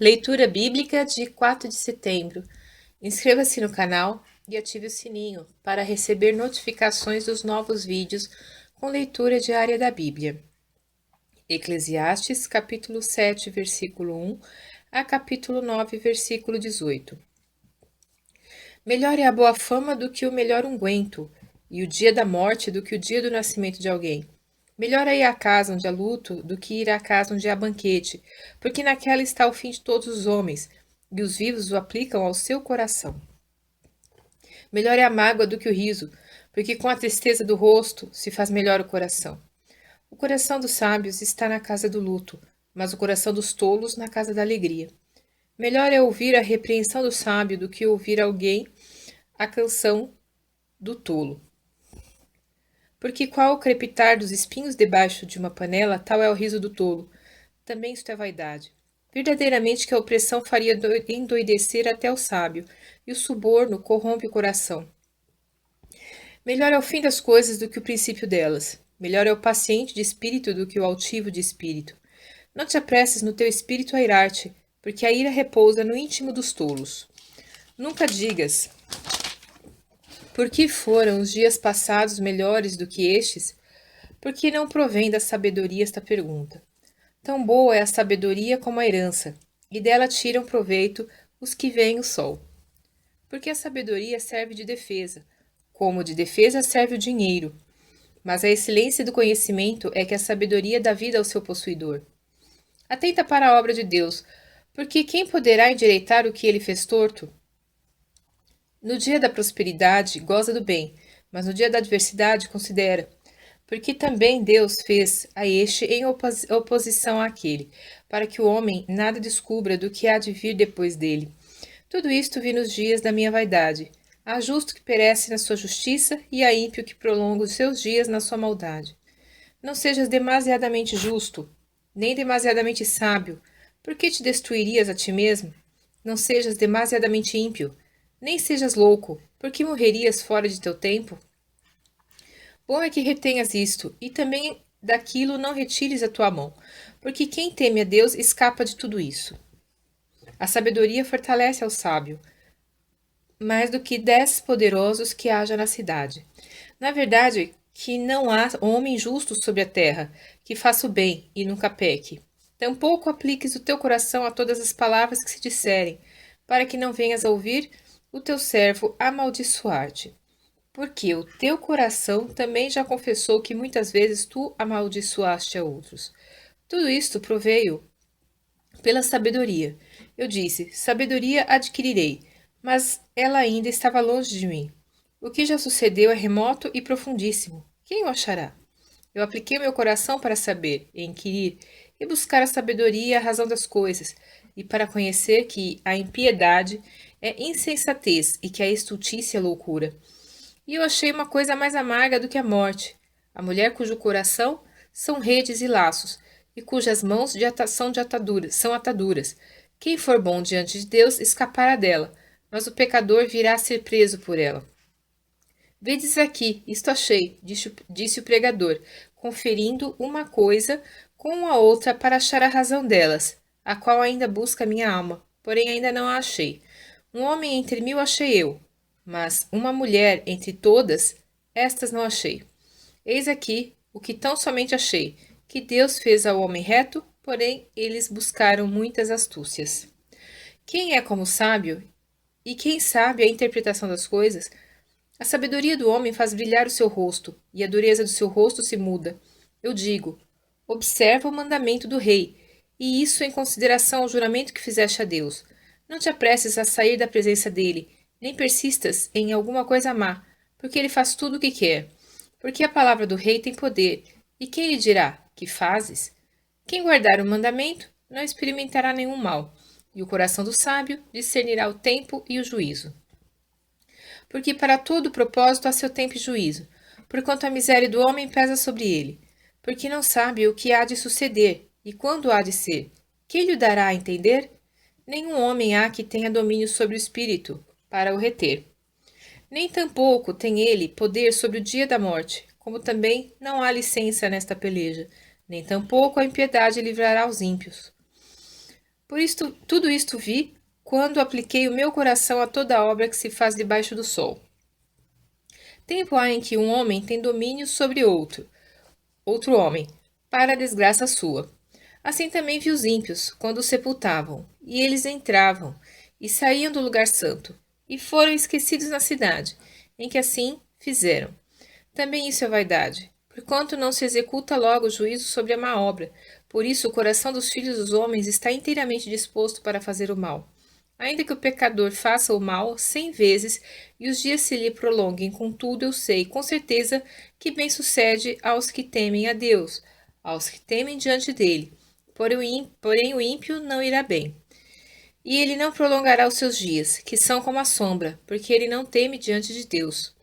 Leitura bíblica de 4 de setembro. Inscreva-se no canal e ative o sininho para receber notificações dos novos vídeos com leitura diária da Bíblia. Eclesiastes, capítulo 7, versículo 1 a capítulo 9, versículo 18. Melhor é a boa fama do que o melhor unguento, e o dia da morte do que o dia do nascimento de alguém. Melhor é ir à casa onde há luto do que ir à casa onde há banquete, porque naquela está o fim de todos os homens, e os vivos o aplicam ao seu coração. Melhor é a mágoa do que o riso, porque com a tristeza do rosto se faz melhor o coração. O coração dos sábios está na casa do luto, mas o coração dos tolos na casa da alegria. Melhor é ouvir a repreensão do sábio do que ouvir alguém a canção do tolo. Porque qual o crepitar dos espinhos debaixo de uma panela, tal é o riso do tolo. Também isto é vaidade. Verdadeiramente que a opressão faria endoidecer até o sábio, e o suborno corrompe o coração. Melhor é o fim das coisas do que o princípio delas. Melhor é o paciente de espírito do que o altivo de espírito. Não te apresses no teu espírito a irar-te, porque a ira repousa no íntimo dos tolos. Nunca digas: por que foram os dias passados melhores do que estes? Porque não provém da sabedoria esta pergunta. Tão boa é a sabedoria como a herança, e dela tiram proveito os que veem o sol. Porque a sabedoria serve de defesa, como de defesa serve o dinheiro. Mas a excelência do conhecimento é que a sabedoria dá vida ao seu possuidor. Atenta para a obra de Deus, porque quem poderá endireitar o que ele fez torto? No dia da prosperidade, goza do bem, mas no dia da adversidade, considera. Porque também Deus fez a este em oposição àquele, para que o homem nada descubra do que há de vir depois dele. Tudo isto vi nos dias da minha vaidade. Há justo que perece na sua justiça, e há ímpio que prolonga os seus dias na sua maldade. Não sejas demasiadamente justo, nem demasiadamente sábio, porque te destruirias a ti mesmo? Não sejas demasiadamente ímpio, nem sejas louco, porque morrerias fora de teu tempo? Bom é que retenhas isto, e também daquilo não retires a tua mão, porque quem teme a Deus escapa de tudo isso. A sabedoria fortalece ao sábio, mais do que 10 poderosos que haja na cidade. Na verdade, que não há homem justo sobre a terra, que faça o bem e nunca peque. Tampouco apliques o teu coração a todas as palavras que se disserem, para que não venhas a ouvir o teu servo amaldiçoar-te. Porque o teu coração também já confessou que muitas vezes tu amaldiçoaste a outros. Tudo isto proveio pela sabedoria. Eu disse: sabedoria adquirirei, mas ela ainda estava longe de mim. O que já sucedeu é remoto e profundíssimo. Quem o achará? Eu apliquei meu coração para saber, e inquirir, e buscar a sabedoria e a razão das coisas, e para conhecer que a impiedade é insensatez e que a estultícia é loucura. E eu achei uma coisa mais amarga do que a morte: a mulher cujo coração são redes e laços, e cujas mãos são ataduras. Quem for bom diante de Deus escapará dela, mas o pecador virá a ser preso por ela. Vedes aqui, isto achei, disse o pregador, conferindo uma coisa com a outra para achar a razão delas, a qual ainda busca minha alma, porém ainda não a achei. Um homem entre 1000 achei eu, mas uma mulher entre todas, estas não achei. Eis aqui o que tão somente achei, que Deus fez ao homem reto, porém eles buscaram muitas astúcias. Quem é como sábio, e quem sabe a interpretação das coisas? A sabedoria do homem faz brilhar o seu rosto, e a dureza do seu rosto se muda. Eu digo: observa o mandamento do rei, e isso em consideração ao juramento que fizeste a Deus. Não te apresses a sair da presença dele, nem persistas em alguma coisa má, porque ele faz tudo o que quer. Porque a palavra do rei tem poder, e quem lhe dirá: que fazes? Quem guardar o mandamento não experimentará nenhum mal, e o coração do sábio discernirá o tempo e o juízo. Porque para todo propósito há seu tempo e juízo, porquanto a miséria do homem pesa sobre ele, porque não sabe o que há de suceder, e quando há de ser. Quem lhe dará a entender? Nenhum homem há que tenha domínio sobre o espírito, para o reter. Nem tampouco tem ele poder sobre o dia da morte, como também não há licença nesta peleja, nem tampouco a impiedade livrará os ímpios. Por isto, tudo isto vi quando apliquei o meu coração a toda a obra que se faz debaixo do sol. Tempo há em que um homem tem domínio sobre outro homem, para a desgraça sua. Assim também vi os ímpios, quando os sepultavam, e eles entravam, e saíam do lugar santo, e foram esquecidos na cidade, em que assim fizeram. Também isso é vaidade, porquanto não se executa logo o juízo sobre a má obra. Por isso o coração dos filhos dos homens está inteiramente disposto para fazer o mal. Ainda que o pecador faça o mal 100 vezes e os dias se lhe prolonguem, contudo eu sei com certeza que bem sucede aos que temem a Deus, aos que temem diante dele. Porém o ímpio não irá bem. E ele não prolongará os seus dias, que são como a sombra, porque ele não teme diante de Deus.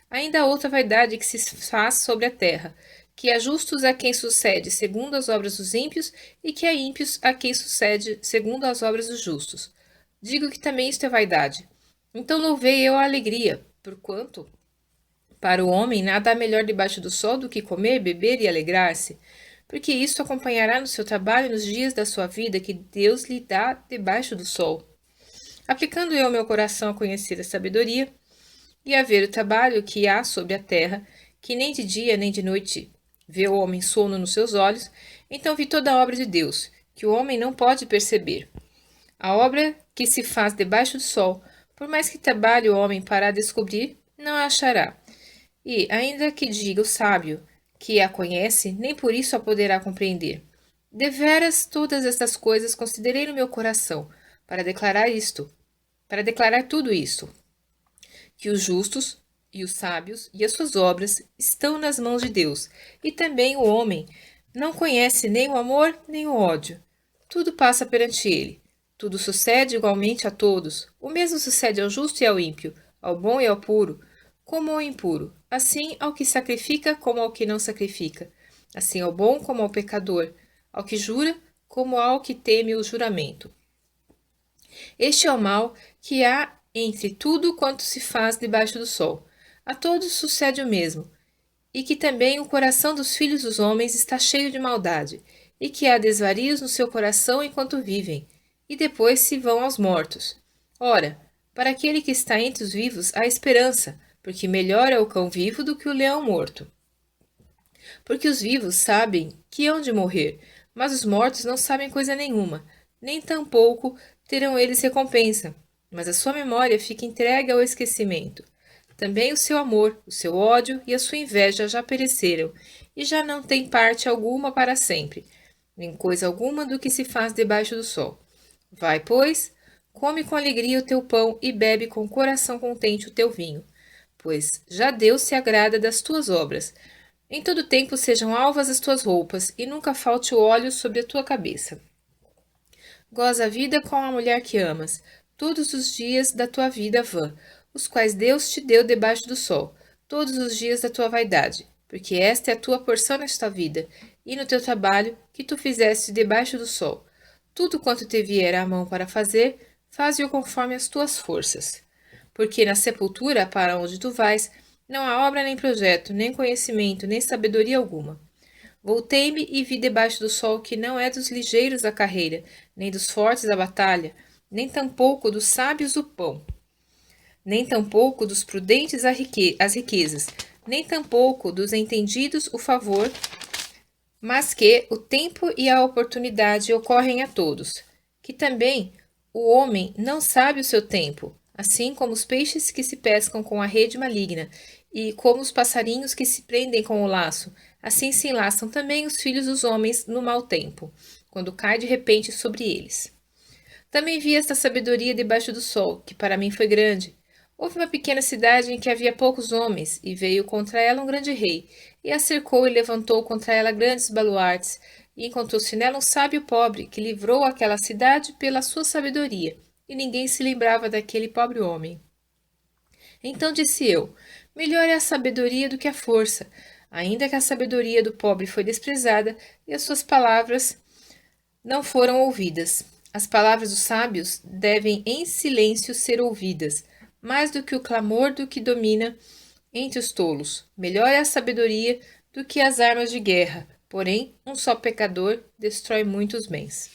Ainda há outra vaidade que se faz sobre a terra, que há justos a quem sucede segundo as obras dos ímpios, e que há ímpios a quem sucede segundo as obras dos justos. Digo que também isto é vaidade. Então louvei eu a alegria, porquanto para o homem nada há melhor debaixo do sol do que comer, beber e alegrar-se, porque isto acompanhará no seu trabalho nos dias da sua vida que Deus lhe dá debaixo do sol. Aplicando eu meu coração a conhecer a sabedoria e a ver o trabalho que há sobre a terra, que nem de dia nem de noite vê o homem sono nos seus olhos, então vi toda a obra de Deus, que o homem não pode perceber. A obra que se faz debaixo do sol, por mais que trabalhe o homem para a descobrir, não a achará. E, ainda que diga o sábio que a conhece, nem por isso a poderá compreender. Deveras todas estas coisas considerei no meu coração, para declarar tudo isto, que os justos e os sábios e as suas obras estão nas mãos de Deus, e também o homem não conhece nem o amor nem o ódio. Tudo passa perante ele. Tudo sucede igualmente a todos. O mesmo sucede ao justo e ao ímpio, ao bom e ao puro, como ao impuro. Assim ao que sacrifica como ao que não sacrifica. Assim ao bom como ao pecador, ao que jura como ao que teme o juramento. Este é o mal que há entre tudo quanto se faz debaixo do sol. A todos sucede o mesmo, e que também o coração dos filhos dos homens está cheio de maldade, e que há desvarios no seu coração enquanto vivem, e depois se vão aos mortos. Ora, para aquele que está entre os vivos há esperança, porque melhor é o cão vivo do que o leão morto. Porque os vivos sabem que hão de morrer, mas os mortos não sabem coisa nenhuma, nem tampouco terão eles recompensa, mas a sua memória fica entregue ao esquecimento. Também o seu amor, o seu ódio e a sua inveja já pereceram, e já não tem parte alguma para sempre, nem coisa alguma do que se faz debaixo do sol. Vai, pois, come com alegria o teu pão e bebe com coração contente o teu vinho, pois já Deus se agrada das tuas obras. Em todo tempo sejam alvas as tuas roupas, e nunca falte o óleo sobre a tua cabeça. Goza a vida com a mulher que amas, todos os dias da tua vida vã, os quais Deus te deu debaixo do sol, todos os dias da tua vaidade, porque esta é a tua porção nesta vida, e no teu trabalho, que tu fizeste debaixo do sol. Tudo quanto te vier à mão para fazer, faze-o conforme as tuas forças. Porque na sepultura, para onde tu vais, não há obra nem projeto, nem conhecimento, nem sabedoria alguma. Voltei-me e vi debaixo do sol que não é dos ligeiros a carreira, nem dos fortes a batalha, nem tampouco dos sábios o pão, nem tampouco dos prudentes as riquezas, nem tampouco dos entendidos o favor, mas que o tempo e a oportunidade ocorrem a todos, que também o homem não sabe o seu tempo, assim como os peixes que se pescam com a rede maligna, e como os passarinhos que se prendem com o laço, assim se enlaçam também os filhos dos homens no mau tempo, quando cai de repente sobre eles. Também vi esta sabedoria debaixo do sol, que para mim foi grande. Houve uma pequena cidade em que havia poucos homens, e veio contra ela um grande rei, e a cercou e levantou contra ela grandes baluartes, e encontrou-se nela um sábio pobre, que livrou aquela cidade pela sua sabedoria, e ninguém se lembrava daquele pobre homem. Então disse eu: melhor é a sabedoria do que a força, ainda que a sabedoria do pobre foi desprezada, e as suas palavras não foram ouvidas. As palavras dos sábios devem em silêncio ser ouvidas, mais do que o clamor do que domina entre os tolos. Melhor é a sabedoria do que as armas de guerra, porém um só pecador destrói muitos bens.